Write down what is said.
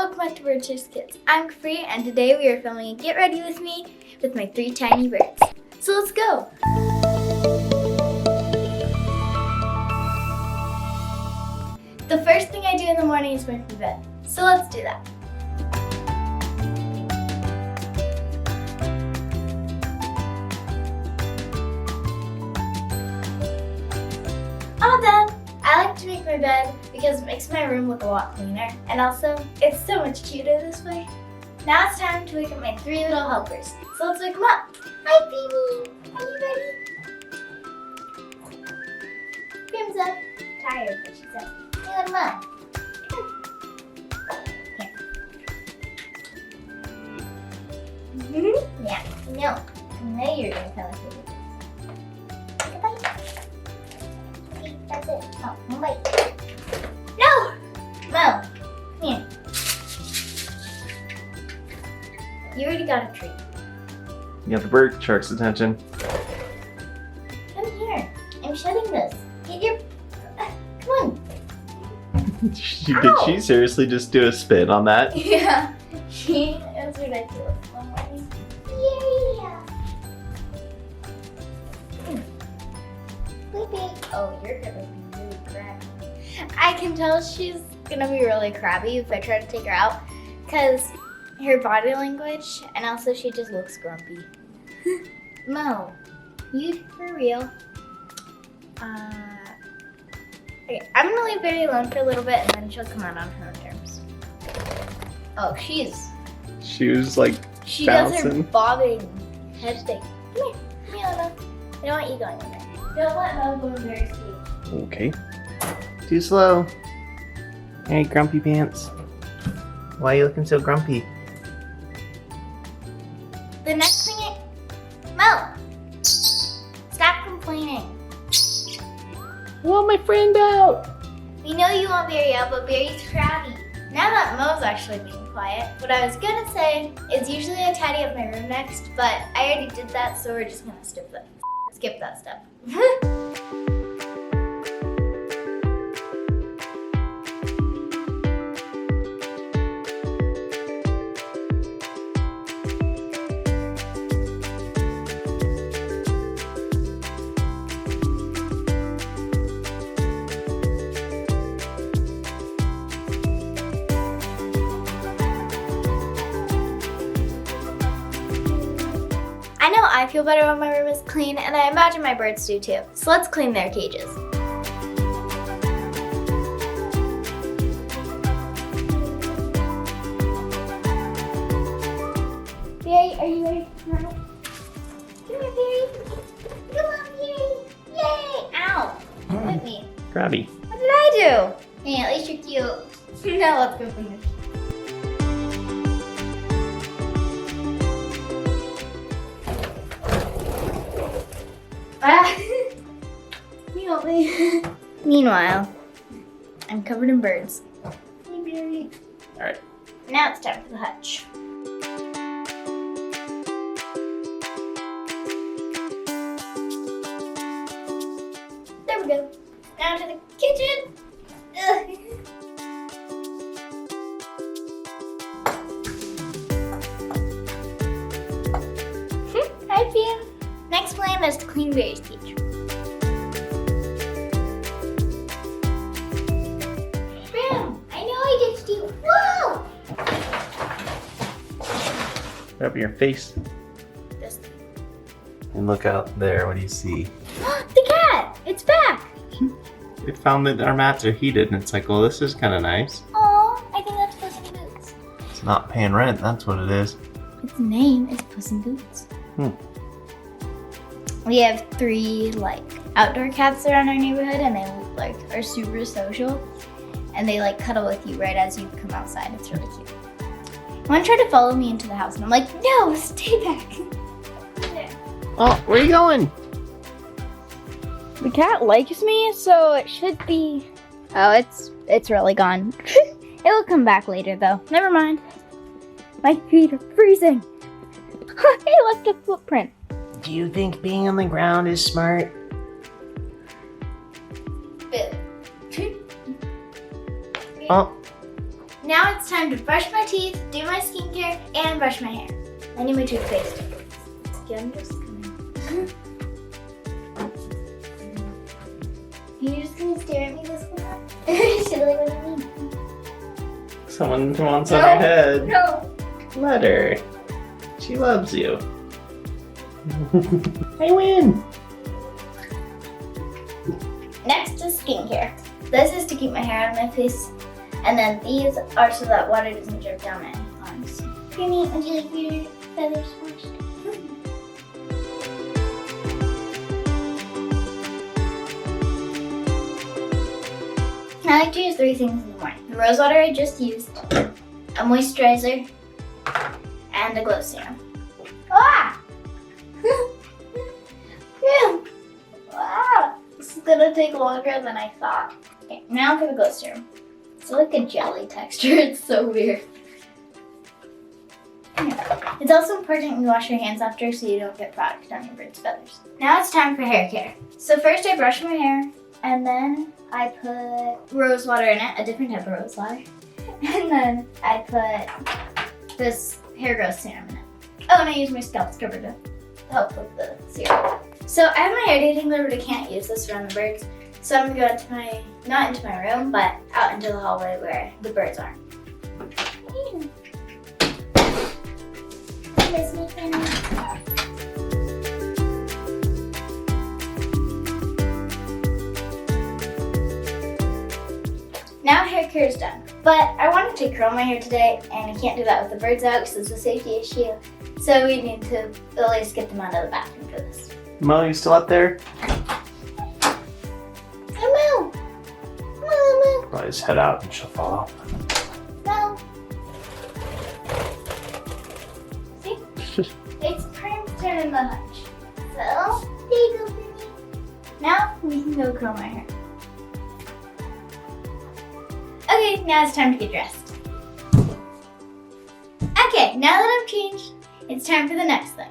welcome back to BirdTricks Kids. I'm Capri, and today we are filming a Get Ready With Me with my 3 tiny birds. So let's go! The first thing I do in the morning is make my bed. So let's do that. All done! I like to make my bed because it makes my room look a lot cleaner, and also it's so much cuter this way. Now it's time to wake up my 3 little helpers. So let's wake them up. Hi, Beanie! Are you ready? Bim's up. Tired, but she's up. Hey, little mom. Come. Here. Yeah, no. I know you're gonna tell us what it is. Goodbye. That's it. Oh, one bite. No! Mo, come here. You already got a treat. You got the BirdTricks attention. Come here. I'm shutting this. Get your... come on. Did she seriously just do a spin on that? Yeah. It's ridiculous. Yeah. Sleepy. Oh, you're gonna be really crabby. I can tell she's gonna be really crabby if I try to take her out, because her body language, and also she just looks grumpy. Mo, you for real? Okay, I'm gonna leave Barry alone for a little bit, and then she'll come out on her own terms. Oh, she was like she bouncing. does her bobbing head thing. Come here, Luna. I don't want you going in there. Don't let Mo go in Barry's cage. Okay. Too slow. Hey, grumpy pants. Why are you looking so grumpy? The next thing Mo! Stop complaining. I want my friend out. We know you want Barry out, but Barry's crabby. Now that Mo's actually being quiet, what I was gonna say is usually I tidy up my room next, but I already did that, so we're just gonna skip that step. I know I feel better when my room is clean, and I imagine my birds do too. So let's clean their cages. Barry, are you ready to come out? Come here, Barry. Come on, Barry. Yay! Ow! Hit me. Crabby. What did I do? Hey, at least you're cute. Now let's go clean this. Meanwhile, I'm covered in birds. Hey, Barry. All right. Now it's time for the hutch. There we go. Now to the kitchen. Ugh. Hi, Pam. Next plan is to clean Barry's cage. Rub your face. This. And look out there. What do you see? The cat! It's back! It found that our mats are heated, and it's like, well, this is kind of nice. Aw, I think that's Puss in Boots. It's not paying rent. That's what it is. Its name is Puss in Boots. We have 3 outdoor cats around our neighborhood, and they are super social, and they cuddle with you right as you come outside. It's really cute. One tried to follow me into the house, and I'm like, no, stay back. Oh, where are you going? The cat likes me, so it should be. Oh, it's really gone. It will come back later, though. Never mind. My feet are freezing. I left a footprint. Do you think being on the ground is smart? Boo. Oh, Now it's time to brush my teeth, do my skincare, and brush my hair. I need my toothpaste. I'm just gonna... You're just gonna stare at me this long? She's like, what do you mean? Someone wants on her head. No. Let her. She loves you. I win! Next is skincare. This is to keep my hair out of my face. And then these are so that water doesn't drip down my arms. Creamy, would you like your feathers washed? I like to use 3 things in the morning. The rose water I just used, a moisturizer, and a glow serum. Ah! Phew. Ah! This is gonna take longer than I thought. Okay, now for the glow serum. It's like a jelly texture, it's so weird. It's also important you wash your hands after so you don't get product on your bird's feathers. Now it's time for hair care. So first I brush my hair, and then I put rose water in it, a different type of rose water. And then I put this hair growth serum in it. Oh, and I use my scalp scrubber to help with the serum. So I have my hair detangler, but I can't use this around the birds. So I'm gonna go into my, not into my room, but out into the hallway where the birds are. Miss me, Kenny. Now hair care is done, but I wanted to curl my hair today, and I can't do that with the birds out because it's a safety issue. So we need to at least get them out of the bathroom for this. Mo, you still up there? Moo! Moo! Probably just head out and she'll fall. No. See? It's time to turn in the hutch. So, there you go, Penny. Now we can go curl my hair. Okay, now it's time to get dressed. Okay, now that I've changed, it's time for the next thing.